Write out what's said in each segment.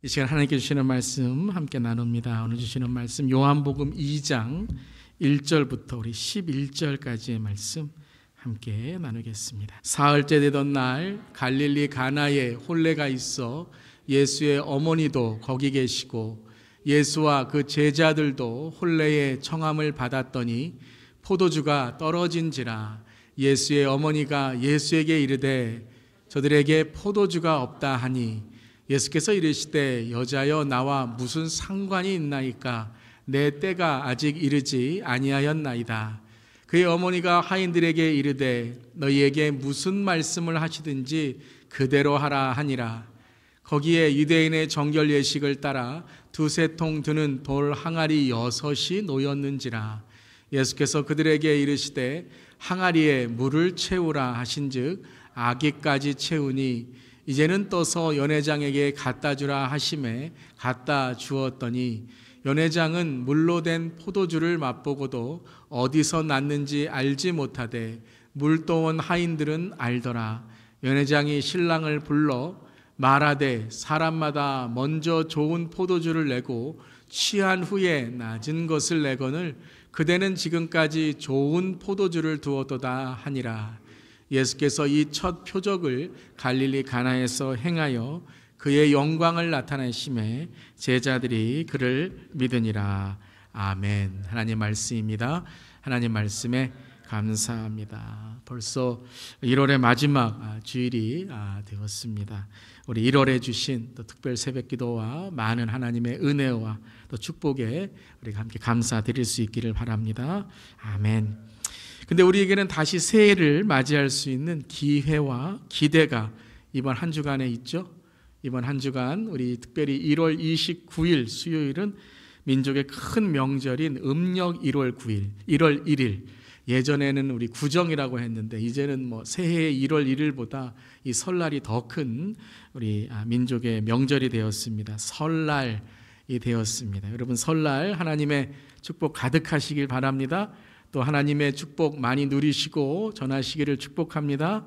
이 시간 하나님께 주시는 말씀 함께 나눕니다. 오늘 주시는 말씀 요한복음 2장 1절부터 우리 11절까지의 말씀 함께 나누겠습니다. 사흘째 되던 날 갈릴리 가나에 혼례가 있어 예수의 어머니도 거기 계시고 예수와 그 제자들도 혼례의 청함을 받았더니 포도주가 떨어진지라. 예수의 어머니가 예수에게 이르되 저들에게 포도주가 없다 하니 예수께서 이르시되 여자여 나와 무슨 상관이 있나이까? 내 때가 아직 이르지 아니하였나이다. 그의 어머니가 하인들에게 이르되 너희에게 무슨 말씀을 하시든지 그대로 하라 하니라. 거기에 유대인의 정결 예식을 따라 두세 통 드는 돌 항아리 6이 놓였는지라. 예수께서 그들에게 이르시되 항아리에 물을 채우라 하신즉 아기까지 채우니 이제는 떠서 연회장에게 갖다 주라 하심에 갖다 주었더니 연회장은 물로 된 포도주를 맛보고도 어디서 났는지 알지 못하되 물도원 하인들은 알더라. 연회장이 신랑을 불러 말하되 사람마다 먼저 좋은 포도주를 내고 취한 후에 낮은 것을 내거늘 그대는 지금까지 좋은 포도주를 두었도다 하니라. 예수께서 이 첫 표적을 갈릴리 가나에서 행하여 그의 영광을 나타내심에 제자들이 그를 믿으니라. 아멘. 하나님 말씀입니다. 하나님 말씀에 감사합니다. 벌써 1월의 마지막 주일이 되었습니다. 우리 1월에 주신 또 특별 새벽기도와 많은 하나님의 은혜와 또 축복에 우리가 함께 감사드릴 수 있기를 바랍니다. 아멘. 근데 우리에게는 다시 새해를 맞이할 수 있는 기회와 기대가 이번 한 주간에 있죠. 이번 한 주간 우리 특별히 1월 29일 수요일은 민족의 큰 명절인 음력 1월 9일, 1월 1일. 예전에는 우리 구정이라고 했는데 이제는 새해 1월 1일보다 이 설날이 더 큰 우리 민족의 명절이 되었습니다. 설날이 되었습니다. 여러분 설날 하나님의 축복 가득하시길 바랍니다. 또 하나님의 축복 많이 누리시고 전하시기를 축복합니다.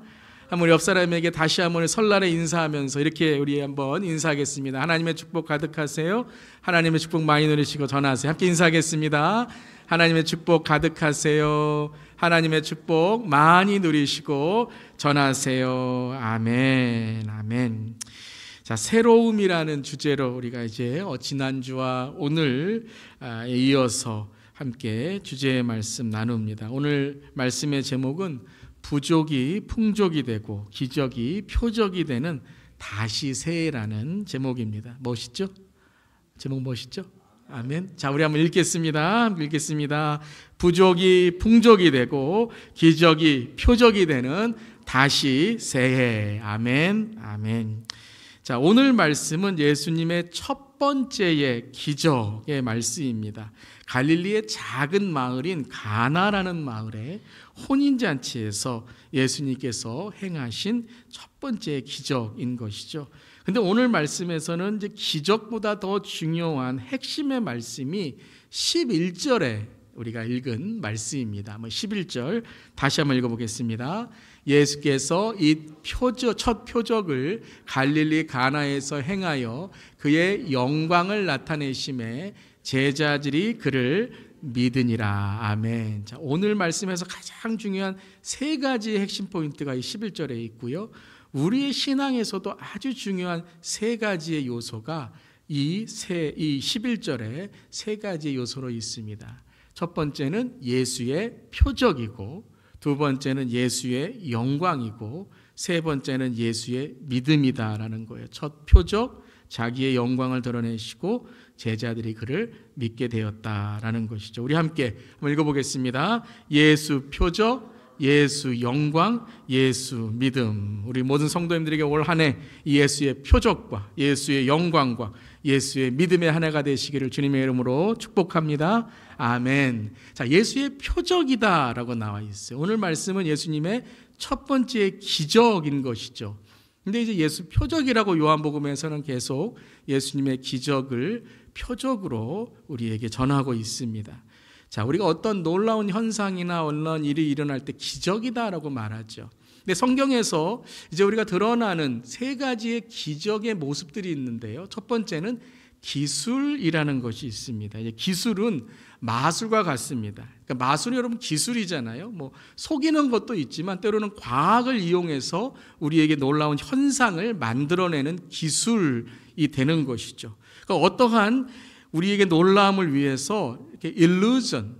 우리 옆 사람에게 다시 한번 설날에 인사하면서 이렇게 우리 한번 인사하겠습니다. 하나님의 축복 가득하세요. 하나님의 축복 많이 누리시고 전하세요. 함께 인사하겠습니다. 하나님의 축복 가득하세요. 하나님의 축복 많이 누리시고 전하세요. 아멘. 아멘. 자, 새로움이라는 주제로 우리가 이제 지난주와 오늘 이어서 함께 주제의 말씀 나눕니다. 오늘 말씀의 제목은 부족이 풍족이 되고 기적이 표적이 되는 다시 새해라는 제목입니다. 멋있죠? 제목 멋있죠? 아멘. 자, 우리 한번 읽겠습니다. 읽겠습니다. 부족이 풍족이 되고 기적이 표적이 되는 다시 새해. 아멘. 아멘. 자, 오늘 말씀은 예수님의 첫 번째의 기적의 말씀입니다. 갈릴리의 작은 마을인 가나라는 마을의 혼인잔치에서 예수님께서 행하신 첫 번째 기적인 것이죠. 근데 오늘 말씀에서는 이제 기적보다 더 중요한 핵심의 말씀이 11절에 우리가 읽은 말씀입니다. 11절 다시 한번 읽어보겠습니다. 예수께서 이 첫 표적을 갈릴리 가나에서 행하여 그의 영광을 나타내심에 제자들이 그를 믿으니라. 아멘. 자, 오늘 말씀에서 가장 중요한 세 가지의 핵심 포인트가 이 11절에 있고요. 우리의 신앙에서도 아주 중요한 세 가지의 요소가 이 11절에 세 가지의 요소로 있습니다. 첫 번째는 예수의 표적이고, 두 번째는 예수의 영광이고, 세 번째는 예수의 믿음이다라는 거예요. 첫 표적, 자기의 영광을 드러내시고 제자들이 그를 믿게 되었다라는 것이죠. 우리 함께 한번 읽어보겠습니다. 예수 표적, 예수 영광, 예수 믿음. 우리 모든 성도님들에게 올 한 해 예수의 표적과 예수의 영광과 예수의 믿음의 한 해가 되시기를 주님의 이름으로 축복합니다. 아멘. 자, 예수의 표적이다라고 나와 있어요. 오늘 말씀은 예수님의 첫 번째 기적인 것이죠. 근데 이제 예수 표적이라고 요한복음에서는 계속 예수님의 기적을 표적으로 우리에게 전하고 있습니다. 자, 우리가 어떤 놀라운 현상이나 어떤 일이 일어날 때 기적이다라고 말하죠. 근데 성경에서 이제 우리가 드러나는 세 가지의 기적의 모습들이 있는데요. 첫 번째는 기술이라는 것이 있습니다. 이제 기술은 마술과 같습니다. 그러니까 마술이 여러분 기술이잖아요. 뭐 속이는 것도 있지만 때로는 과학을 이용해서 우리에게 놀라운 현상을 만들어내는 기술이 되는 것이죠. 그러니까 어떠한 우리에게 놀라움을 위해서 이렇게 illusion,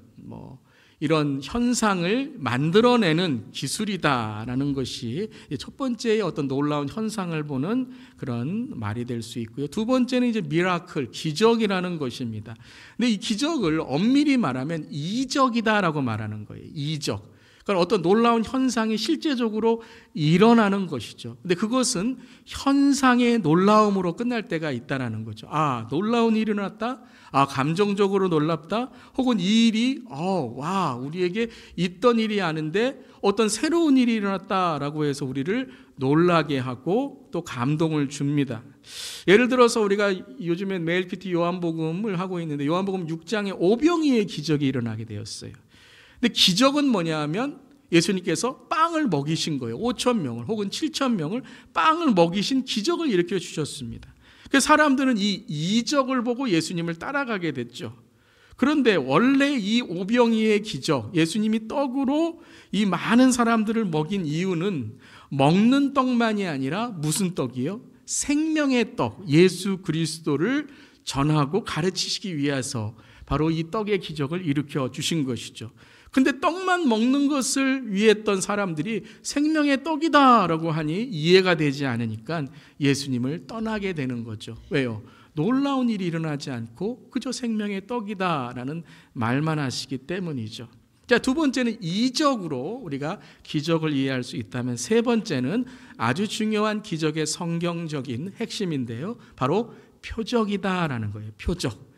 이런 현상을 만들어내는 기술이다라는 것이 첫 번째의 어떤 놀라운 현상을 보는 그런 말이 될 수 있고요. 두 번째는 이제 미라클, 기적이라는 것입니다. 근데 이 기적을 엄밀히 말하면 이적이다라고 말하는 거예요. 이적. 그러니까 어떤 놀라운 현상이 실제적으로 일어나는 것이죠. 근데 그것은 현상의 놀라움으로 끝날 때가 있다라는 거죠. 아, 놀라운 일이 일어났다. 아, 감정적으로 놀랍다. 혹은 이 일이 와, 우리에게 있던 일이 아닌데 어떤 새로운 일이 일어났다라고 해서 우리를 놀라게 하고 또 감동을 줍니다. 예를 들어서 우리가 요즘엔 매일 PT 요한복음을 하고 있는데 요한복음 6장에 오병이의 기적이 일어나게 되었어요. 근데 기적은 뭐냐 하면 예수님께서 빵을 먹이신 거예요. 5,000명을 혹은 7,000명을 빵을 먹이신 기적을 일으켜 주셨습니다. 그래서 사람들은 이 이적을 보고 예수님을 따라가게 됐죠. 그런데 원래 이 오병이의 기적, 예수님이 떡으로 이 많은 사람들을 먹인 이유는 먹는 떡만이 아니라 무슨 떡이요? 생명의 떡, 예수 그리스도를 전하고 가르치시기 위해서 바로 이 떡의 기적을 일으켜 주신 것이죠. 근데 떡만 먹는 것을 위했던 사람들이 생명의 떡이다라고 하니 이해가 되지 않으니까 예수님을 떠나게 되는 거죠. 왜요? 놀라운 일이 일어나지 않고 그저 생명의 떡이다라는 말만 하시기 때문이죠. 자, 두 번째는 이적으로 우리가 기적을 이해할 수 있다면, 세 번째는 아주 중요한 기적의 성경적인 핵심인데요. 바로 표적이다라는 거예요. 표적.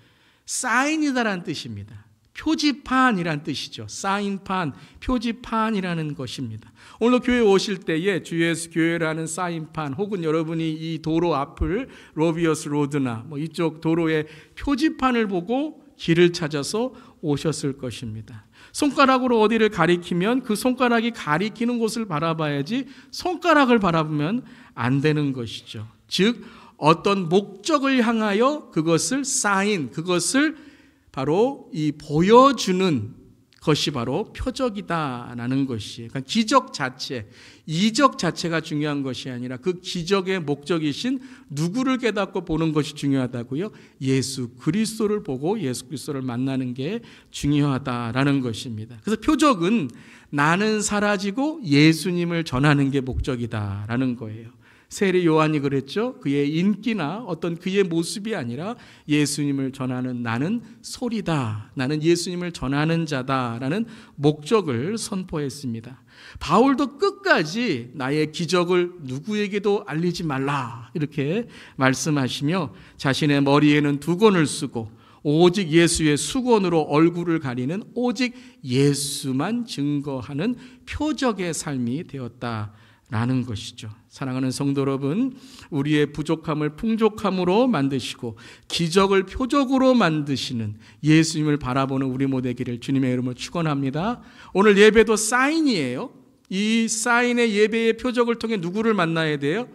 사인이다라는 뜻입니다. 표지판이란 뜻이죠. 사인판, 표지판이라는 것입니다. 오늘 교회 오실 때에 주 예수 교회라는 사인판 혹은 여러분이 이 도로 앞을 로비어스 로드나 이쪽 도로의 표지판을 보고 길을 찾아서 오셨을 것입니다. 손가락으로 어디를 가리키면 그 손가락이 가리키는 곳을 바라봐야지 손가락을 바라보면 안 되는 것이죠. 즉 어떤 목적을 향하여 그것을 사인, 그것을 바로 이 보여주는 것이 바로 표적이다라는 것이에요. 그러니까 기적 자체, 이적 자체가 중요한 것이 아니라 그 기적의 목적이신 누구를 깨닫고 보는 것이 중요하다고요? 예수 그리스도를 보고 예수 그리스도를 만나는 게 중요하다라는 것입니다. 그래서 표적은 나는 사라지고 예수님을 전하는 게 목적이다라는 거예요. 세례 요한이 그랬죠. 그의 인기나 어떤 그의 모습이 아니라 예수님을 전하는 나는 소리다. 나는 예수님을 전하는 자다라는 목적을 선포했습니다. 바울도 끝까지 나의 기적을 누구에게도 알리지 말라 이렇게 말씀하시며 자신의 머리에는 두건을 쓰고 오직 예수의 수건으로 얼굴을 가리는 오직 예수만 증거하는 표적의 삶이 되었다라는 것이죠. 사랑하는 성도 여러분, 우리의 부족함을 풍족함으로 만드시고 기적을 표적으로 만드시는 예수님을 바라보는 우리 모두 되기를 주님의 이름으로 축원합니다. 오늘 예배도 사인이에요. 이 사인의 예배의 표적을 통해 누구를 만나야 돼요?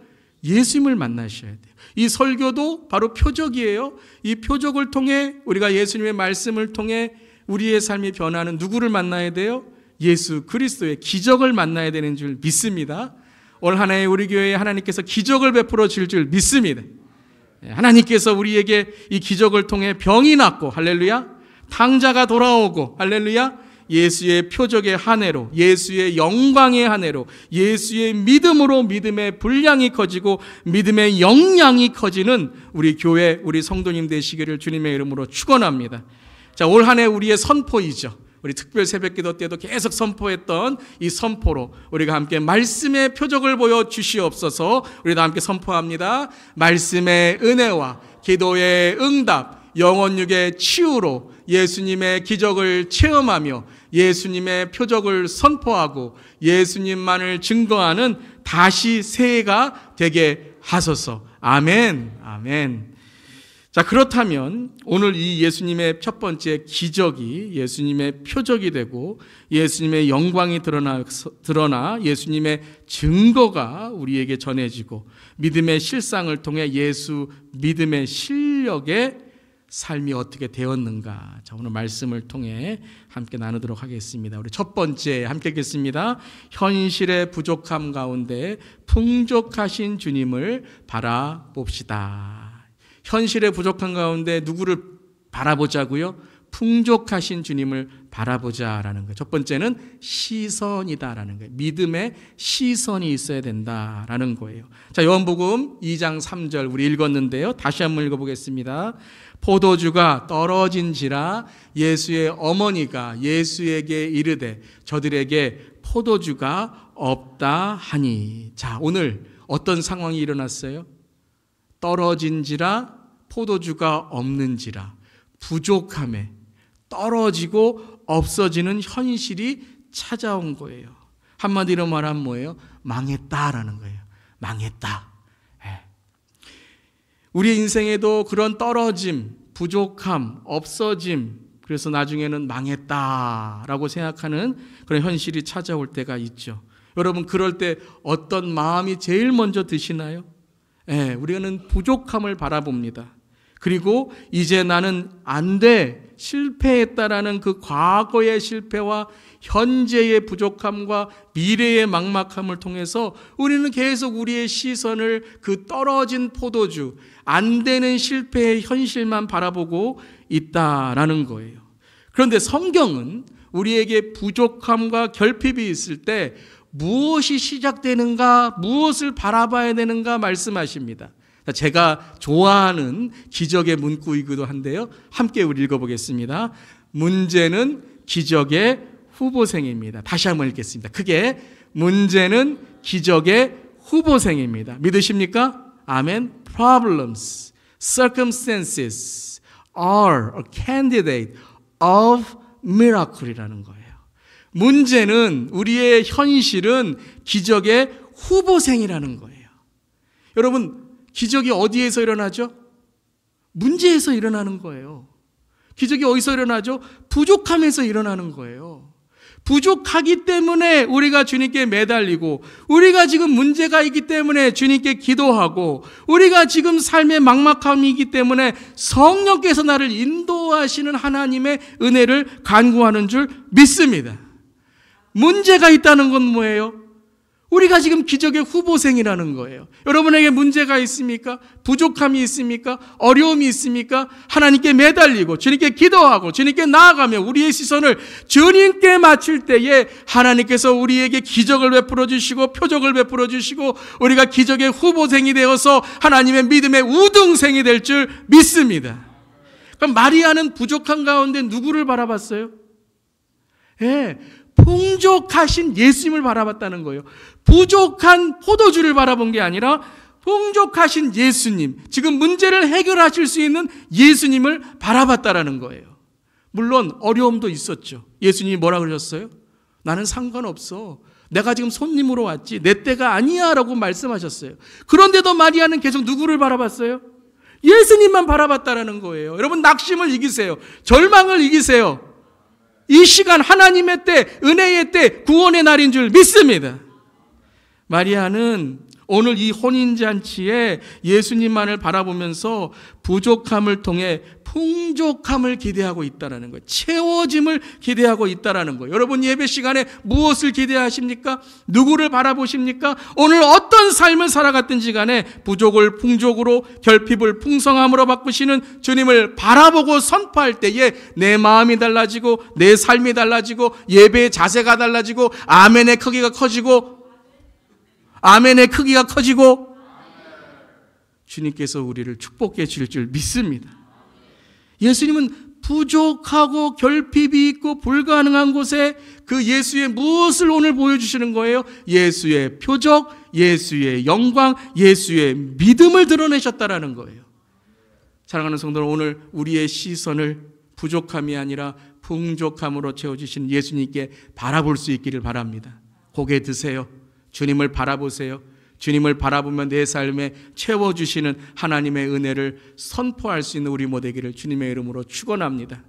예수님을 만나셔야 돼요. 이 설교도 바로 표적이에요. 이 표적을 통해 우리가 예수님의 말씀을 통해 우리의 삶이 변하는 누구를 만나야 돼요? 예수 그리스도의 기적을 만나야 되는 줄 믿습니다. 올 한 해에 우리 교회에 하나님께서 기적을 베풀어 줄 줄 믿습니다. 하나님께서 우리에게 이 기적을 통해 병이 낫고 할렐루야, 탕자가 돌아오고 할렐루야, 예수의 표적의 한 해로, 예수의 영광의 한 해로, 예수의 믿음으로 믿음의 분량이 커지고 믿음의 역량이 커지는 우리 교회, 우리 성도님 되시기를 주님의 이름으로 축원합니다. 자, 올 한 해 우리의 선포이죠. 우리 특별 새벽기도 때도 계속 선포했던 이 선포로 우리가 함께 말씀의 표적을 보여주시옵소서. 우리도 함께 선포합니다. 말씀의 은혜와 기도의 응답, 영혼육의 치유로 예수님의 기적을 체험하며 예수님의 표적을 선포하고 예수님만을 증거하는 다시 새해가 되게 하소서. 아멘. 아멘. 자, 그렇다면 오늘 이 예수님의 첫 번째 기적이 예수님의 표적이 되고 예수님의 영광이 드러나 예수님의 증거가 우리에게 전해지고 믿음의 실상을 통해 예수 믿음의 실력의 삶이 어떻게 되었는가. 자, 오늘 말씀을 통해 함께 나누도록 하겠습니다. 우리 첫 번째 함께 읽겠습니다. 현실의 부족함 가운데 풍족하신 주님을 바라봅시다. 현실의 부족한 가운데 누구를 바라보자고요? 풍족하신 주님을 바라보자라는 거예요. 첫 번째는 시선이다라는 거예요. 믿음의 시선이 있어야 된다라는 거예요. 자, 요한복음 2장 3절 우리 읽었는데요. 다시 한번 읽어보겠습니다. 포도주가 떨어진지라 예수의 어머니가 예수에게 이르되 저들에게 포도주가 없다 하니. 자, 오늘 어떤 상황이 일어났어요? 떨어진지라 포도주가 없는지라 부족함에 떨어지고 없어지는 현실이 찾아온 거예요. 한마디로 말하면 뭐예요? 망했다라는 거예요. 망했다. 우리 인생에도 그런 떨어짐, 부족함, 없어짐, 그래서 나중에는 망했다라고 생각하는 그런 현실이 찾아올 때가 있죠. 여러분, 그럴 때 어떤 마음이 제일 먼저 드시나요? 우리는 부족함을 바라봅니다. 그리고 이제 나는 안 돼, 실패했다라는 그 과거의 실패와 현재의 부족함과 미래의 막막함을 통해서 우리는 계속 우리의 시선을 그 떨어진 포도주, 안 되는 실패의 현실만 바라보고 있다라는 거예요. 그런데 성경은 우리에게 부족함과 결핍이 있을 때 무엇이 시작되는가, 무엇을 바라봐야 되는가 말씀하십니다. 제가 좋아하는 기적의 문구이기도 한데요. 함께 우리 읽어보겠습니다. 문제는 기적의 후보생입니다. 다시 한번 읽겠습니다. 크게. 문제는 기적의 후보생입니다. 믿으십니까? 아멘. Problems, circumstances are a candidate of miracle이라는 거예요. 문제는, 우리의 현실은 기적의 후보생이라는 거예요. 여러분, 기적이 어디에서 일어나죠? 문제에서 일어나는 거예요. 기적이 어디서 일어나죠? 부족함에서 일어나는 거예요. 부족하기 때문에 우리가 주님께 매달리고, 우리가 지금 문제가 있기 때문에 주님께 기도하고, 우리가 지금 삶의 막막함이 있기 때문에 성령께서 나를 인도하시는 하나님의 은혜를 간구하는 줄 믿습니다. 문제가 있다는 건 뭐예요? 우리가 지금 기적의 후보생이라는 거예요. 여러분에게 문제가 있습니까? 부족함이 있습니까? 어려움이 있습니까? 하나님께 매달리고 주님께 기도하고 주님께 나아가며 우리의 시선을 주님께 맞출 때에 하나님께서 우리에게 기적을 베풀어 주시고 표적을 베풀어 주시고 우리가 기적의 후보생이 되어서 하나님의 믿음의 우등생이 될 줄 믿습니다. 그럼 마리아는 부족한 가운데 누구를 바라봤어요? 풍족하신 예수님을 바라봤다는 거예요. 부족한 포도주를 바라본 게 아니라 풍족하신 예수님, 지금 문제를 해결하실 수 있는 예수님을 바라봤다라는 거예요. 물론 어려움도 있었죠. 예수님이 뭐라 그러셨어요? 나는 상관없어. 내가 지금 손님으로 왔지 내 때가 아니야 라고 말씀하셨어요. 그런데도 마리아는 계속 누구를 바라봤어요? 예수님만 바라봤다라는 거예요. 여러분, 낙심을 이기세요. 절망을 이기세요. 이 시간 하나님의 때, 은혜의 때, 구원의 날인 줄 믿습니다. 마리아는 오늘 이 혼인잔치에 예수님만을 바라보면서 부족함을 통해 풍족함을 기대하고 있다는 거예요. 채워짐을 기대하고 있다는 거예요. 여러분, 예배 시간에 무엇을 기대하십니까? 누구를 바라보십니까? 오늘 어떤 삶을 살아갔든지 간에 부족을 풍족으로, 결핍을 풍성함으로 바꾸시는 주님을 바라보고 선포할 때에 내 마음이 달라지고 내 삶이 달라지고 예배의 자세가 달라지고 아멘의 크기가 커지고 주님께서 우리를 축복해 주실 줄 믿습니다. 예수님은 부족하고 결핍이 있고 불가능한 곳에 그 예수의 무엇을 오늘 보여주시는 거예요? 예수의 표적, 예수의 영광, 예수의 믿음을 드러내셨다라는 거예요. 사랑하는 성도들, 오늘 우리의 시선을 부족함이 아니라 풍족함으로 채워주신 예수님께 바라볼 수 있기를 바랍니다. 고개 드세요. 주님을 바라보세요. 주님을 바라보며 내 삶에 채워주시는 하나님의 은혜를 선포할 수 있는 우리 모두에게 주님의 이름으로 축원합니다.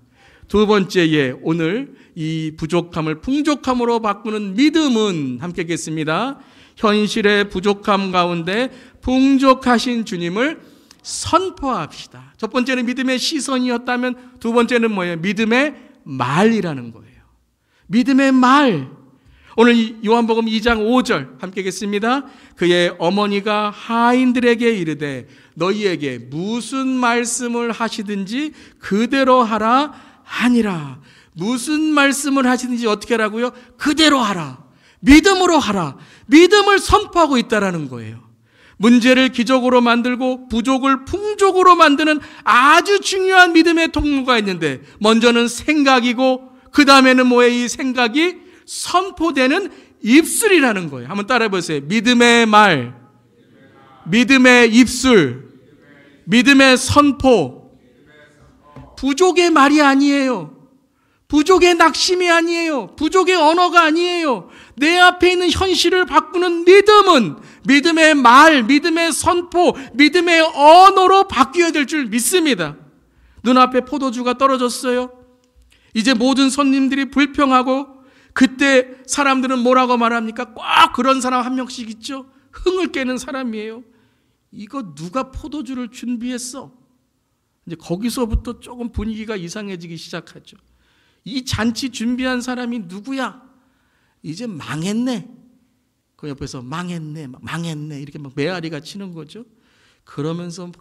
두 번째에 오늘 이 부족함을 풍족함으로 바꾸는 믿음은 함께 읽겠습니다. 현실의 부족함 가운데 풍족하신 주님을 선포합시다. 첫 번째는 믿음의 시선이었다면 두 번째는 뭐예요? 믿음의 말이라는 거예요. 믿음의 말. 오늘 요한복음 2장 5절 함께 읽겠습니다. 그의 어머니가 하인들에게 이르되 너희에게 무슨 말씀을 하시든지 그대로 하라 하니라. 무슨 말씀을 하시든지 어떻게 하라고요? 그대로 하라. 믿음으로 하라. 믿음을 선포하고 있다라는 거예요. 문제를 기적으로 만들고 부족을 풍족으로 만드는 아주 중요한 믿음의 통로가 있는데 먼저는 생각이고 그 다음에는 뭐예요? 이 생각이 선포되는 입술이라는 거예요. 한번 따라해 보세요. 믿음의 말, 믿음의 입술, 믿음의 선포. 부족의 말이 아니에요. 부족의 낙심이 아니에요. 부족의 언어가 아니에요. 내 앞에 있는 현실을 바꾸는 믿음은 믿음의 말, 믿음의 선포, 믿음의 언어로 바뀌어야 될 줄 믿습니다. 눈앞에 포도주가 떨어졌어요. 이제 모든 손님들이 불평하고 그때 사람들은 뭐라고 말합니까? 꼭 그런 사람 한 명씩 있죠. 흥을 깨는 사람이에요. 이거 누가 포도주를 준비했어? 이제 거기서부터 조금 분위기가 이상해지기 시작하죠. 이 잔치 준비한 사람이 누구야? 이제 망했네. 그 옆에서 망했네, 망했네 이렇게 막 메아리가 치는 거죠. 그러면서 막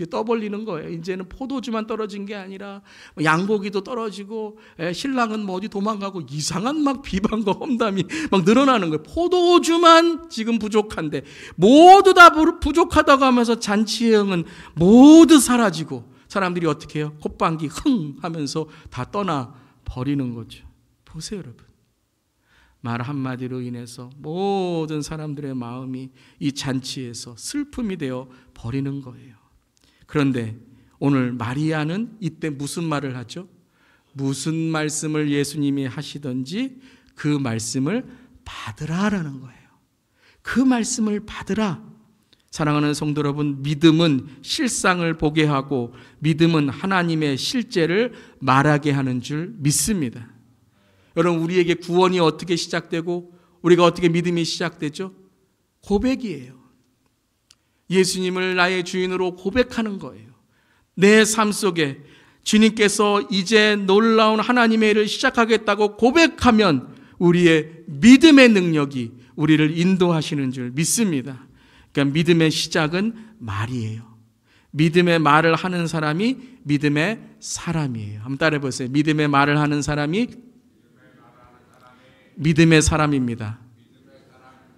떠벌리는 거예요. 이제는 포도주만 떨어진 게 아니라 양고기도 떨어지고 신랑은 뭐 어디 도망가고 이상한 막 비방과 험담이 막 늘어나는 거예요. 포도주만 지금 부족한데 모두 다 부족하다고 하면서 잔치의 흥은 모두 사라지고 사람들이 어떻게 해요? 콧방귀 흥 하면서 다 떠나 버리는 거죠. 보세요 여러분. 말 한마디로 인해서 모든 사람들의 마음이 이 잔치에서 슬픔이 되어 버리는 거예요. 그런데 오늘 마리아는 이때 무슨 말을 하죠? 무슨 말씀을 예수님이 하시던지 그 말씀을 받으라라는 거예요. 그 말씀을 받으라. 사랑하는 성도 여러분, 믿음은 실상을 보게 하고 믿음은 하나님의 실제를 말하게 하는 줄 믿습니다. 여러분, 우리에게 구원이 어떻게 시작되고 우리가 어떻게 믿음이 시작되죠? 고백이에요. 예수님을 나의 주인으로 고백하는 거예요. 내 삶 속에 주님께서 이제 놀라운 하나님의 일을 시작하겠다고 고백하면 우리의 믿음의 능력이 우리를 인도하시는 줄 믿습니다. 그러니까 믿음의 시작은 말이에요. 믿음의 말을 하는 사람이 믿음의 사람이에요. 한번 따라해 보세요. 믿음의 말을 하는 사람이 믿음의 사람입니다.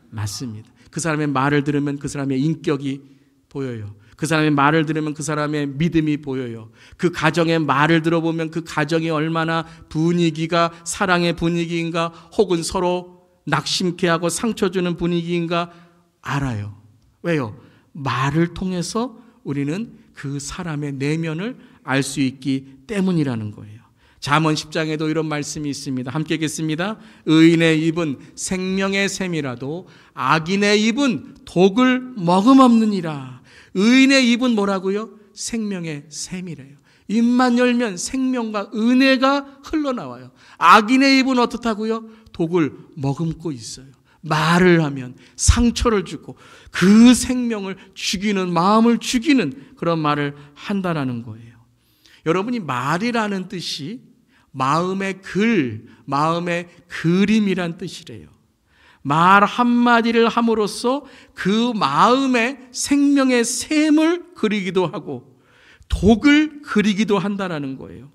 맞습니다. 그 사람의 말을 들으면 그 사람의 인격이 보여요. 그 사람의 말을 들으면 그 사람의 믿음이 보여요. 그 가정의 말을 들어보면 그 가정이 얼마나 분위기가 사랑의 분위기인가 혹은 서로 낙심케 하고 상처 주는 분위기인가 알아요. 왜요? 말을 통해서 우리는 그 사람의 내면을 알 수 있기 때문이라는 거예요. 잠언 10장에도 이런 말씀이 있습니다. 함께 읽겠습니다. 의인의 입은 생명의 샘이라도 악인의 입은 독을 머금없느니라. 의인의 입은 뭐라고요? 생명의 샘이래요. 입만 열면 생명과 은혜가 흘러나와요. 악인의 입은 어떻다고요? 독을 머금고 있어요. 말을 하면 상처를 주고 그 생명을 죽이는, 마음을 죽이는 그런 말을 한다라는 거예요. 여러분이 말이라는 뜻이 마음의 글, 마음의 그림이란 뜻이래요. 말 한마디를 함으로써 그 마음의 생명의 샘을 그리기도 하고 독을 그리기도 한다라는 거예요.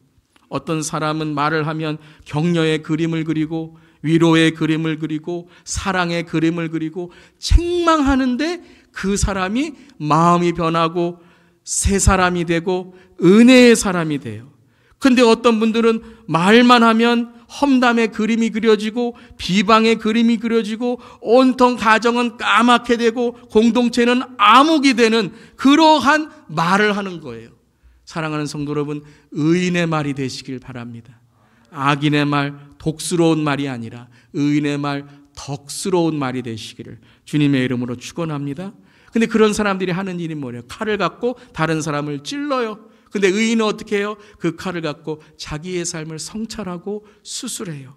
어떤 사람은 말을 하면 격려의 그림을 그리고 위로의 그림을 그리고 사랑의 그림을 그리고 책망하는데 그 사람이 마음이 변하고 새 사람이 되고 은혜의 사람이 돼요. 근데 어떤 분들은 말만 하면 험담의 그림이 그려지고 비방의 그림이 그려지고 온통 가정은 까맣게 되고 공동체는 암흑이 되는 그러한 말을 하는 거예요. 사랑하는 성도 여러분, 의인의 말이 되시길 바랍니다. 악인의 말, 독스러운 말이 아니라 의인의 말, 덕스러운 말이 되시기를 주님의 이름으로 축원합니다. 근데 그런 사람들이 하는 일이 뭐예요? 칼을 갖고 다른 사람을 찔러요. 근데 의인은 어떻게 해요? 그 칼을 갖고 자기의 삶을 성찰하고 수술해요.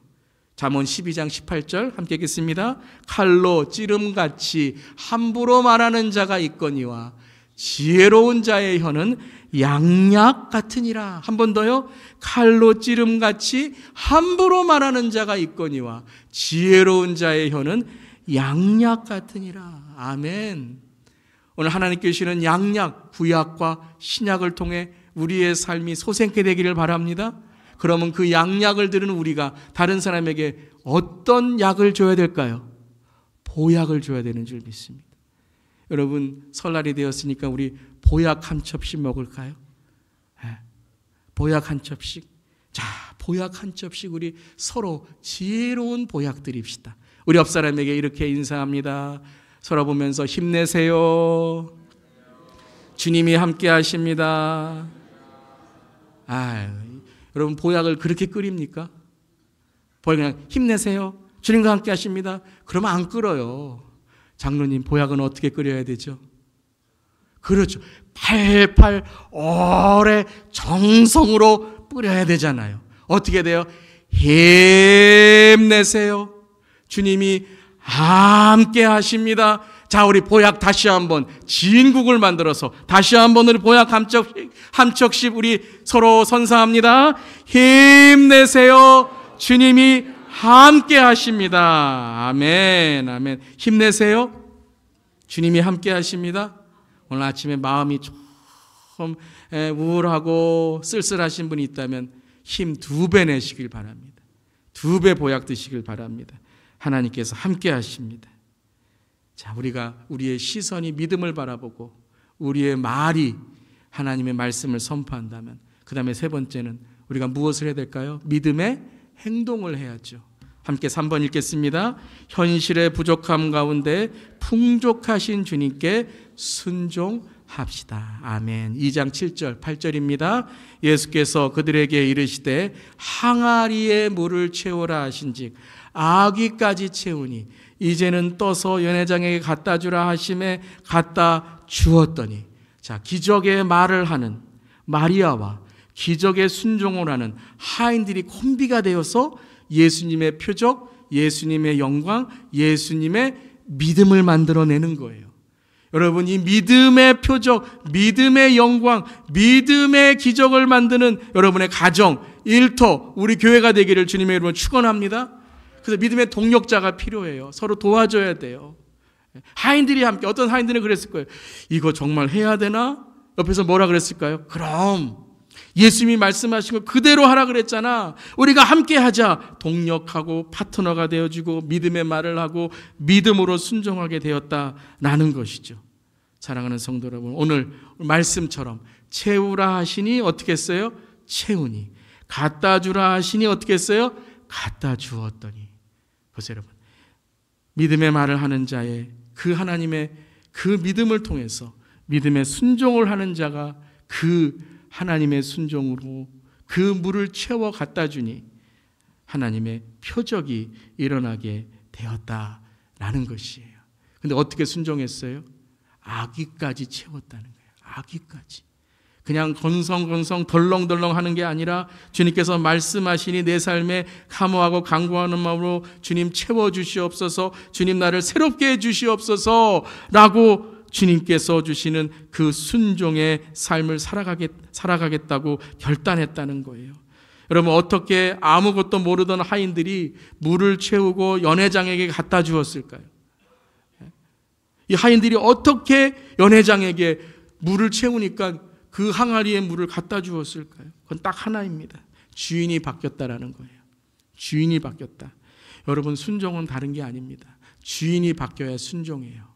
잠언 12장 18절 함께 읽겠습니다. 칼로 찌름같이 함부로 말하는 자가 있거니와 지혜로운 자의 혀는 양약 같으니라. 한 번 더요. 칼로 찌름같이 함부로 말하는 자가 있거니와 지혜로운 자의 혀는 양약 같으니라. 아멘. 오늘 하나님께 주시는 양약, 구약과 신약을 통해 우리의 삶이 소생케 되기를 바랍니다. 그러면 그 양약을 들은 우리가 다른 사람에게 어떤 약을 줘야 될까요? 보약을 줘야 되는 줄 믿습니다. 여러분, 설날이 되었으니까 우리 보약 한 첩씩 먹을까요? 네. 보약 한 첩씩. 자, 보약 한 첩씩 우리 서로 지혜로운 보약 드립시다. 우리 옆 사람에게 이렇게 인사합니다. 서로 보면서 힘내세요. 주님이 함께 하십니다. 여러분, 보약을 그렇게 끓입니까? 그냥 힘내세요. 주님과 함께 하십니다. 그러면 안 끓어요. 장로님, 보약은 어떻게 끓여야 되죠? 그렇죠. 팔팔 오래 정성으로 뿌려야 되잖아요. 어떻게 돼요? 힘내세요. 주님이 함께 하십니다. 자, 우리 보약 다시 한번 진국을 만들어서 다시 한번 우리 보약 한 척씩 우리 서로 선사합니다. 힘내세요. 주님이 함께 하십니다. 아멘, 아멘. 힘내세요. 주님이 함께 하십니다. 오늘 아침에 마음이 좀 우울하고 쓸쓸하신 분이 있다면 힘 2배 내시길 바랍니다. 2배 보약 드시길 바랍니다. 하나님께서 함께 하십니다. 자, 우리의 시선이 믿음을 바라보고 우리의 말이 하나님의 말씀을 선포한다면, 그 다음에 3번째는 우리가 무엇을 해야 될까요? 믿음의 행동을 해야죠. 함께 3번 읽겠습니다. 현실의 부족함 가운데 풍족하신 주님께 순종합시다. 아멘. 2장 7절 8절입니다. 예수께서 그들에게 이르시되 항아리에 물을 채우라 하신즉 아귀까지 채우니 이제는 떠서 연회장에게 갖다 주라 하심에 갖다 주었더니, 자, 기적의 말을 하는 마리아와 기적의 순종을 하는 하인들이 콤비가 되어서 예수님의 표적, 예수님의 영광, 예수님의 믿음을 만들어내는 거예요. 여러분, 이 믿음의 표적, 믿음의 영광, 믿음의 기적을 만드는 여러분의 가정, 일터, 우리 교회가 되기를 주님의 이름으로 축원합니다. 그래서 믿음의 동력자가 필요해요. 서로 도와줘야 돼요. 하인들이 함께, 어떤 하인들은 그랬을 거예요. 이거 정말 해야 되나? 옆에서 뭐라 그랬을까요? 그럼 예수님이 말씀하신 거 그대로 하라 그랬잖아. 우리가 함께 하자. 동력하고 파트너가 되어주고 믿음의 말을 하고 믿음으로 순종하게 되었다라는 것이죠. 사랑하는 성도 여러분, 오늘 말씀처럼 채우라 하시니 어떻게 했어요? 채우니. 갖다 주라 하시니 어떻게 했어요? 갖다 주었더니. 보세요, 여러분. 믿음의 말을 하는 자의 그 하나님의 그 믿음을 통해서 믿음의 순종을 하는 자가 그 하나님의 순종으로 그 물을 채워 갖다 주니 하나님의 표적이 일어나게 되었다라는 것이에요. 근데 어떻게 순종했어요? 아기까지 채웠다는 거예요. 아기까지. 그냥 건성건성 덜렁덜렁 하는 게 아니라 주님께서 말씀하시니 내 삶에 감호하고 간구하는 마음으로 주님 채워주시옵소서, 주님 나를 새롭게 해주시옵소서 라고 주님께서 주시는 그 순종의 삶을 살아가겠다고 결단했다는 거예요. 여러분, 어떻게 아무것도 모르던 하인들이 물을 채우고 연회장에게 갖다 주었을까요? 이 하인들이 어떻게 연회장에게 물을 채우니까 그 항아리에 물을 갖다 주었을까요? 그건 딱 하나입니다. 주인이 바뀌었다라는 거예요. 주인이 바뀌었다. 여러분, 순종은 다른 게 아닙니다. 주인이 바뀌어야 순종해요.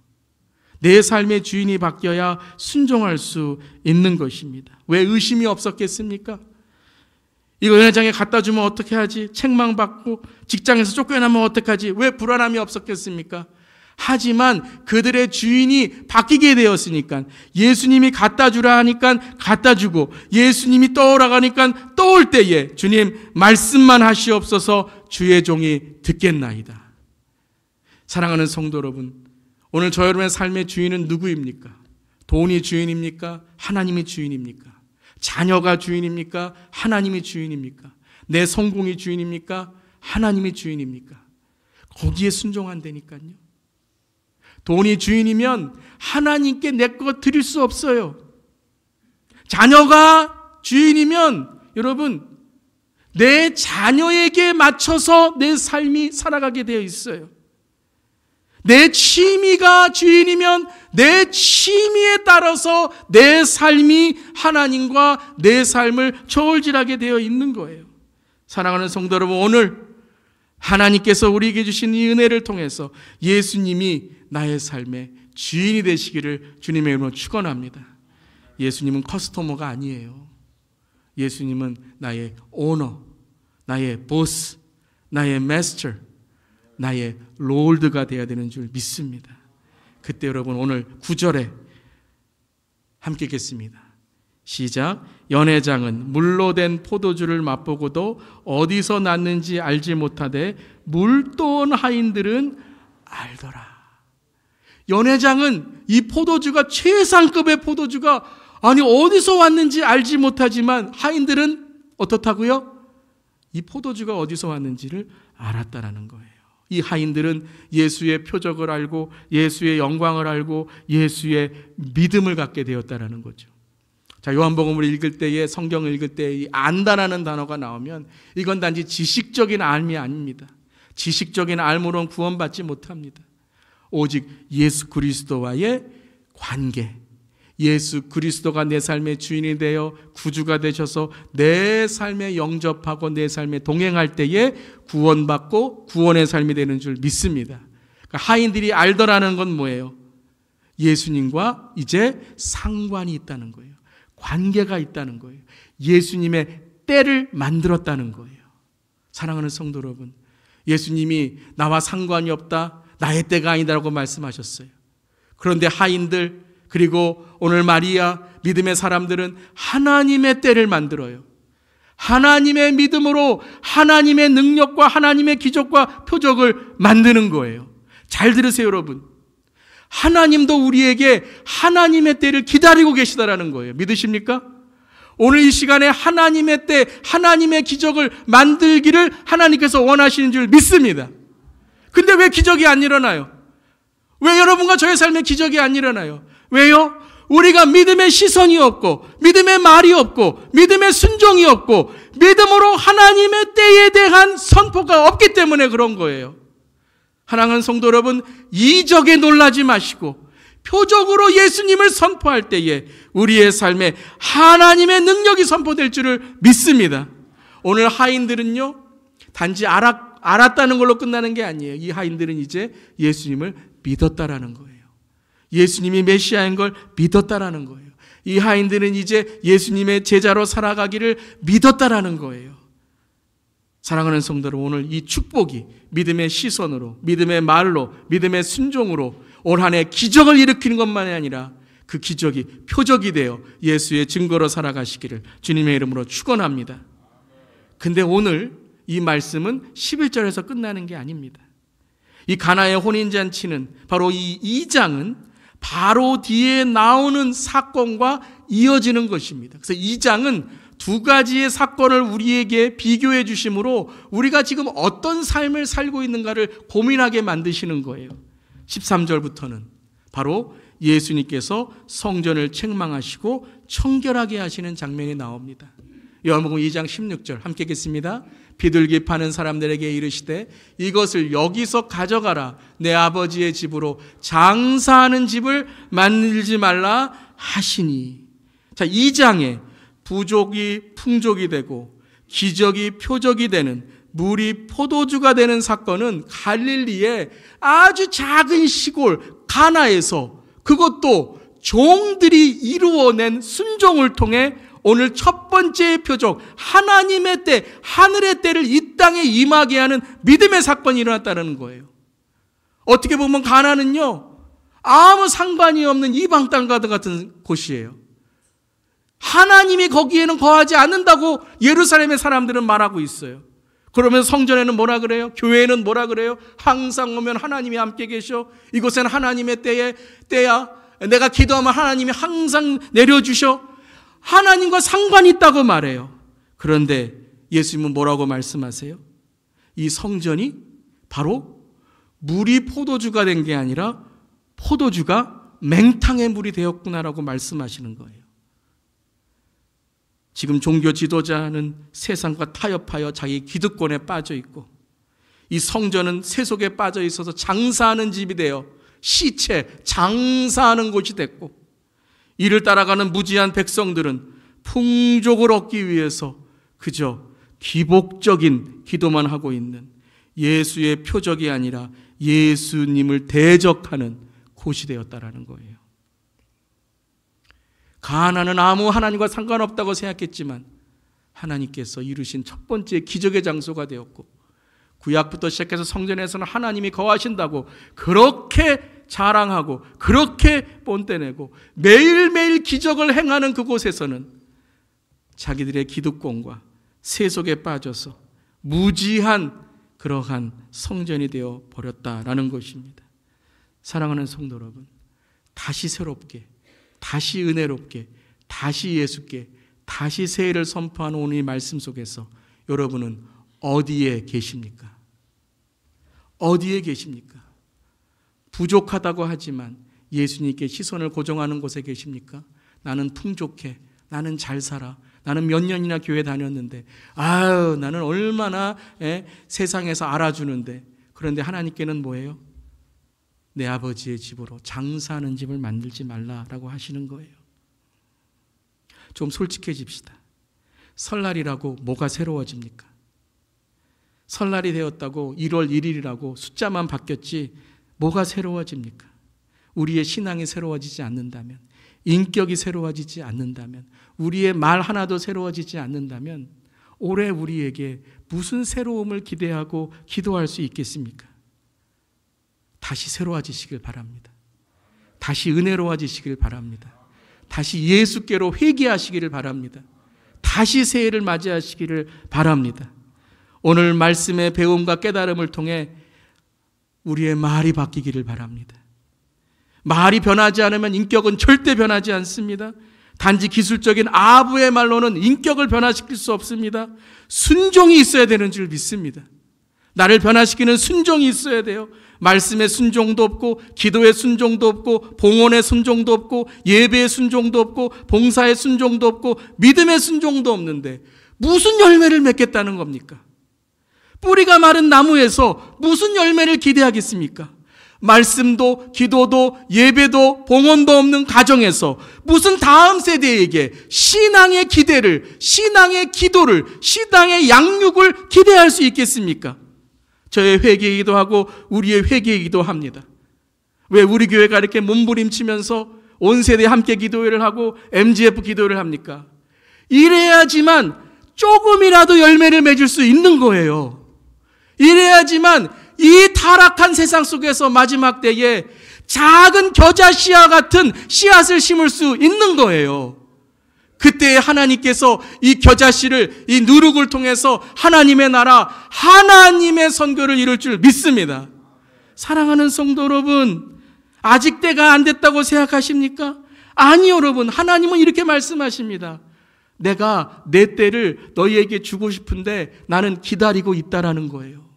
내 삶의 주인이 바뀌어야 순종할 수 있는 것입니다. 왜 의심이 없었겠습니까? 이거 연회장에 갖다 주면 어떻게 하지? 책망받고 직장에서 쫓겨나면 어떡하지? 왜 불안함이 없었겠습니까? 하지만 그들의 주인이 바뀌게 되었으니까, 예수님이 갖다 주라 하니까 갖다 주고, 예수님이 떠오라 하니까 떠올 때에 주님 말씀만 하시옵소서, 주의 종이 듣겠나이다. 사랑하는 성도 여러분, 오늘 저 여러분의 삶의 주인은 누구입니까? 돈이 주인입니까? 하나님이 주인입니까? 자녀가 주인입니까? 하나님이 주인입니까? 내 성공이 주인입니까? 하나님이 주인입니까? 거기에 순종한다니까요. 돈이 주인이면 하나님께 내 것 드릴 수 없어요. 자녀가 주인이면 여러분, 내 자녀에게 맞춰서 내 삶이 살아가게 되어 있어요. 내 취미가 주인이면 내 취미에 따라서 내 삶이 하나님과 내 삶을 저울질하게 되어 있는 거예요. 사랑하는 성도 여러분, 오늘 하나님께서 우리에게 주신 이 은혜를 통해서 예수님이 나의 삶의 주인이 되시기를 주님의 이름으로 축원합니다. 예수님은 커스터머가 아니에요. 예수님은 나의 오너, 나의 보스, 나의 마스터, 나의 롤드가 되어야 되는 줄 믿습니다. 그때 여러분 오늘 9절에 함께 읽겠습니다. 시작. 연회장은 물로 된 포도주를 맛보고도 어디서 났는지 알지 못하되 물도온 하인들은 알더라. 연회장은 이 포도주가 최상급의 포도주가 아니 어디서 왔는지 알지 못하지만 하인들은 어떻다고요? 이 포도주가 어디서 왔는지를 알았다라는 거예요. 이 하인들은 예수의 표적을 알고 예수의 영광을 알고 예수의 믿음을 갖게 되었다라는 거죠. 자, 요한복음을 읽을 때에, 성경을 읽을 때에 이 안다라는 단어가 나오면 이건 단지 지식적인 알미 아닙니다. 지식적인 알무로는 구원받지 못합니다. 오직 예수 그리스도와의 관계, 예수 그리스도가 내 삶의 주인이 되어 구주가 되셔서 내 삶에 영접하고 내 삶에 동행할 때에 구원받고 구원의 삶이 되는 줄 믿습니다. 그러니까 하인들이 알더라는 건 뭐예요? 예수님과 이제 상관이 있다는 거예요. 관계가 있다는 거예요. 예수님의 때를 만들었다는 거예요. 사랑하는 성도 여러분, 예수님이 나와 상관이 없다, 나의 때가 아니다라고 말씀하셨어요. 그런데 하인들, 그리고 오늘 마리아, 믿음의 사람들은 하나님의 때를 만들어요. 하나님의 믿음으로 하나님의 능력과 하나님의 기적과 표적을 만드는 거예요. 잘 들으세요, 여러분. 하나님도 우리에게 하나님의 때를 기다리고 계시다라는 거예요. 믿으십니까? 오늘 이 시간에 하나님의 때, 하나님의 기적을 만들기를 하나님께서 원하시는 줄 믿습니다. 근데 왜 기적이 안 일어나요? 왜 여러분과 저의 삶에 기적이 안 일어나요? 왜요? 우리가 믿음의 시선이 없고 믿음의 말이 없고 믿음의 순종이 없고 믿음으로 하나님의 때에 대한 선포가 없기 때문에 그런 거예요. 사랑하는 성도 여러분, 이적에 놀라지 마시고 표적으로 예수님을 선포할 때에 우리의 삶에 하나님의 능력이 선포될 줄을 믿습니다. 오늘 하인들은요, 단지 알았다는 걸로 끝나는 게 아니에요. 이 하인들은 이제 예수님을 믿었다라는 거예요. 예수님이 메시아인 걸 믿었다라는 거예요. 이 하인들은 이제 예수님의 제자로 살아가기를 믿었다라는 거예요. 사랑하는 성도들, 오늘 이 축복이 믿음의 시선으로, 믿음의 말로, 믿음의 순종으로 올 한 해 기적을 일으키는 것만이 아니라 그 기적이 표적이 되어 예수의 증거로 살아가시기를 주님의 이름으로 축원합니다. 근데 오늘 이 말씀은 11절에서 끝나는 게 아닙니다. 이 가나의 혼인잔치는 바로 이 2장은 바로 뒤에 나오는 사건과 이어지는 것입니다. 그래서 2장은 두 가지의 사건을 우리에게 비교해 주심으로 우리가 지금 어떤 삶을 살고 있는가를 고민하게 만드시는 거예요. 13절부터는 바로 예수님께서 성전을 책망하시고 청결하게 하시는 장면이 나옵니다. 요한복음 2장 16절 함께 읽겠습니다. 비둘기 파는 사람들에게 이르시되 이것을 여기서 가져가라. 내 아버지의 집으로 장사하는 집을 만들지 말라 하시니. 자, 2장에 부족이 풍족이 되고 기적이 표적이 되는, 물이 포도주가 되는 사건은 갈릴리의 아주 작은 시골 가나에서, 그것도 종들이 이루어낸 순종을 통해 오늘 첫 번째 표적, 하나님의 때, 하늘의 때를 이 땅에 임하게 하는 믿음의 사건이 일어났다는 거예요. 어떻게 보면 가나는요, 아무 상관이 없는 이방 땅과 같은 곳이에요. 하나님이 거기에는 거하지 않는다고 예루살렘의 사람들은 말하고 있어요. 그러면 성전에는 뭐라 그래요? 교회는 뭐라 그래요? 항상 오면 하나님이 함께 계셔. 이곳엔 하나님의 때야. 내가 기도하면 하나님이 항상 내려주셔. 하나님과 상관이 있다고 말해요. 그런데 예수님은 뭐라고 말씀하세요? 이 성전이 바로 물이 포도주가 된 게 아니라 포도주가 맹탕의 물이 되었구나라고 말씀하시는 거예요. 지금 종교 지도자는 세상과 타협하여 자기 기득권에 빠져 있고, 이 성전은 세속에 빠져 있어서 장사하는 집이 되어 시체, 장사하는 곳이 됐고, 이를 따라가는 무지한 백성들은 풍족을 얻기 위해서 그저 기복적인 기도만 하고 있는, 예수의 표적이 아니라 예수님을 대적하는 곳이 되었다라는 거예요. 가나안은 아무 하나님과 상관없다고 생각했지만 하나님께서 이루신 첫 번째 기적의 장소가 되었고, 구약부터 시작해서 성전에서는 하나님이 거하신다고 그렇게 자랑하고 그렇게 뽐떼내고 매일매일 기적을 행하는 그곳에서는 자기들의 기득권과 세속에 빠져서 무지한 그러한 성전이 되어 버렸다라는 것입니다. 사랑하는 성도 여러분, 다시 새롭게, 다시 은혜롭게, 다시 예수께, 다시 새해를 선포하는 오늘 이 말씀 속에서 여러분은 어디에 계십니까? 어디에 계십니까? 부족하다고 하지만 예수님께 시선을 고정하는 곳에 계십니까? 나는 풍족해, 나는 잘 살아, 나는 몇 년이나 교회 다녔는데, 나는 얼마나 세상에서 알아주는데. 그런데 하나님께는 뭐예요? 내 아버지의 집으로 장사하는 집을 만들지 말라라고 하시는 거예요. 좀 솔직해집시다. 설날이라고 뭐가 새로워집니까? 설날이 되었다고 1월 1일이라고 숫자만 바뀌었지 뭐가 새로워집니까? 우리의 신앙이 새로워지지 않는다면, 인격이 새로워지지 않는다면, 우리의 말 하나도 새로워지지 않는다면 올해 우리에게 무슨 새로움을 기대하고 기도할 수 있겠습니까? 다시 새로워지시길 바랍니다. 다시 은혜로워지시길 바랍니다. 다시 예수께로 회개하시기를 바랍니다. 다시 새해를 맞이하시기를 바랍니다. 오늘 말씀의 배움과 깨달음을 통해 우리의 말이 바뀌기를 바랍니다. 말이 변하지 않으면 인격은 절대 변하지 않습니다. 단지 기술적인 아부의 말로는 인격을 변화시킬 수 없습니다. 순종이 있어야 되는 줄 믿습니다. 나를 변화시키는 순종이 있어야 돼요. 말씀의 순종도 없고, 기도의 순종도 없고, 봉헌의 순종도 없고, 예배의 순종도 없고, 봉사의 순종도 없고, 믿음의 순종도 없는데 무슨 열매를 맺겠다는 겁니까? 뿌리가 마른 나무에서 무슨 열매를 기대하겠습니까? 말씀도 기도도 예배도 봉헌도 없는 가정에서 무슨 다음 세대에게 신앙의 기대를, 신앙의 기도를, 신앙의 양육을 기대할 수 있겠습니까? 저의 회개이기도 하고 우리의 회개이기도 합니다. 왜 우리 교회가 이렇게 몸부림치면서 온 세대 함께 기도회를 하고 MGF 기도회를 합니까? 이래야지만 조금이라도 열매를 맺을 수 있는 거예요. 이래야지만 이 타락한 세상 속에서 마지막 때에 작은 겨자 씨앗 같은 씨앗을 심을 수 있는 거예요. 그때 하나님께서 이 겨자 씨를, 이 누룩을 통해서 하나님의 나라, 하나님의 선교를 이룰 줄 믿습니다. 사랑하는 성도 여러분, 아직 때가 안 됐다고 생각하십니까? 아니요, 여러분. 하나님은 이렇게 말씀하십니다. 내가 내 때를 너희에게 주고 싶은데 나는 기다리고 있다라는 거예요.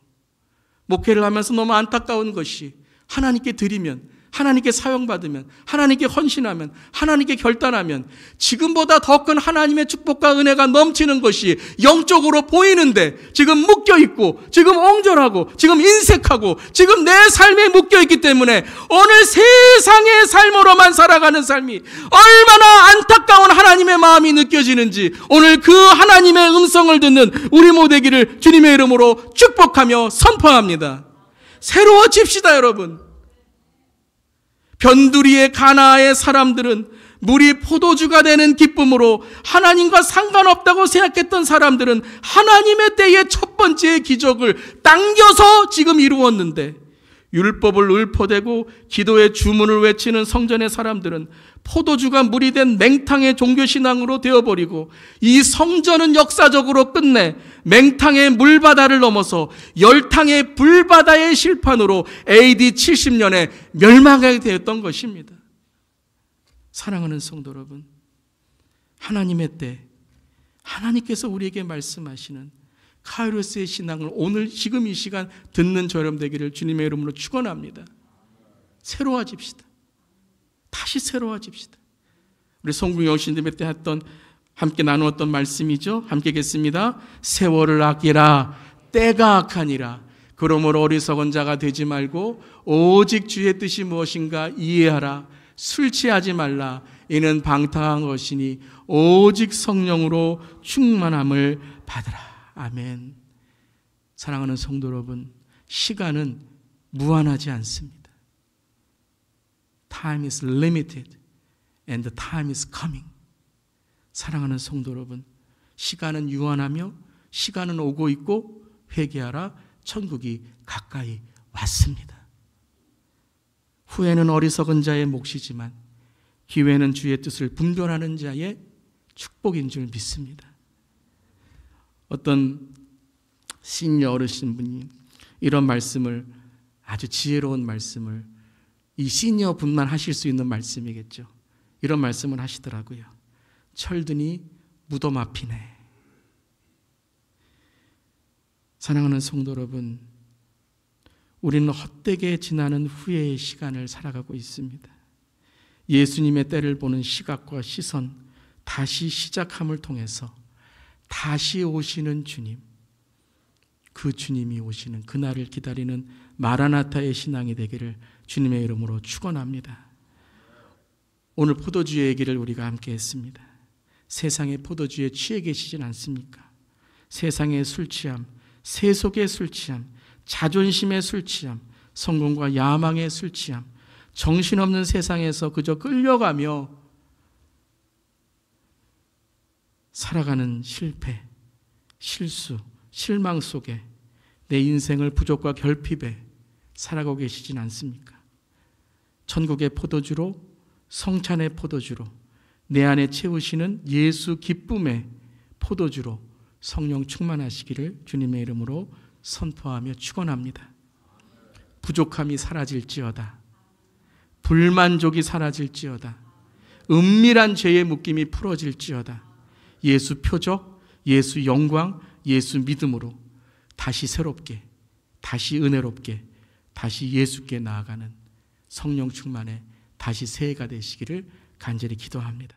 목회를 하면서 너무 안타까운 것이, 하나님께 드리면, 하나님께 사용받으면, 하나님께 헌신하면, 하나님께 결단하면 지금보다 더 큰 하나님의 축복과 은혜가 넘치는 것이 영적으로 보이는데 지금 묶여있고, 지금 엉절하고, 지금 인색하고, 지금 내 삶에 묶여있기 때문에 오늘 세상의 삶으로만 살아가는 삶이 얼마나 안타까운 하나님의 마음이 느껴지는지 오늘 그 하나님의 음성을 듣는 우리 모두 되기를 주님의 이름으로 축복하며 선포합니다. 새로워집시다, 여러분. 변두리의 가나안의 사람들은 물이 포도주가 되는 기쁨으로 하나님과 상관없다고 생각했던 사람들은 하나님의 때의 첫 번째 기적을 당겨서 지금 이루었는데, 율법을 읊어대고 기도의 주문을 외치는 성전의 사람들은 포도주가 물이 된 맹탕의 종교신앙으로 되어버리고, 이 성전은 역사적으로 끝내 맹탕의 물바다를 넘어서 열탕의 불바다의 실판으로 AD 70년에 멸망하게 되었던 것입니다. 사랑하는 성도 여러분, 하나님의 때 하나님께서 우리에게 말씀하시는 카이로스의 신앙을 오늘 지금 이 시간 듣는 저 여러분 되기를 주님의 이름으로 축원합니다. 새로워집시다. 다시 새로워집시다. 우리 송구 여신님의 때 했던, 함께 나누었던 말씀이죠. 함께 읽겠습니다. 세월을 아끼라, 때가 악하니라. 그러므로 어리석은 자가 되지 말고 오직 주의 뜻이 무엇인가 이해하라. 술 취하지 말라. 이는 방탕한 것이니 오직 성령으로 충만함을 받으라. 아멘. 사랑하는 성도 여러분, 시간은 무한하지 않습니다. Time is limited and the time is coming. 사랑하는 성도 여러분, 시간은 유한하며 시간은 오고 있고 회개하라, 천국이 가까이 왔습니다. 후회는 어리석은 자의 몫이지만 기회는 주의 뜻을 분별하는 자의 축복인 줄 믿습니다. 어떤 시니어 어르신 분이 이런 말씀을, 아주 지혜로운 말씀을, 이 시니어 분만 하실 수 있는 말씀이겠죠. 이런 말씀을 하시더라고요. 철드니 무덤 앞이네. 사랑하는 성도 여러분, 우리는 헛되게 지나는 후회의 시간을 살아가고 있습니다. 예수님의 때를 보는 시각과 시선, 다시 시작함을 통해서 다시 오시는 주님, 그 주님이 오시는 그날을 기다리는 마라나타의 신앙이 되기를 주님의 이름으로 축원합니다. 오늘 포도주의 얘기를 우리가 함께 했습니다. 세상의 포도주에 취해 계시진 않습니까? 세상의 술 취함, 세속의 술 취함, 자존심의 술 취함, 성공과 야망의 술 취함, 정신없는 세상에서 그저 끌려가며 살아가는 실패, 실수, 실망 속에 내 인생을 부족과 결핍에 살아가고 계시진 않습니까? 천국의 포도주로, 성찬의 포도주로, 내 안에 채우시는 예수 기쁨의 포도주로 성령 충만하시기를 주님의 이름으로 선포하며 축원합니다. 부족함이 사라질지어다. 불만족이 사라질지어다. 은밀한 죄의 묶임이 풀어질지어다. 예수 표적, 예수 영광, 예수 믿음으로 다시 새롭게, 다시 은혜롭게, 다시 예수께 나아가는 성령 충만에 다시 새해가 되시기를 간절히 기도합니다.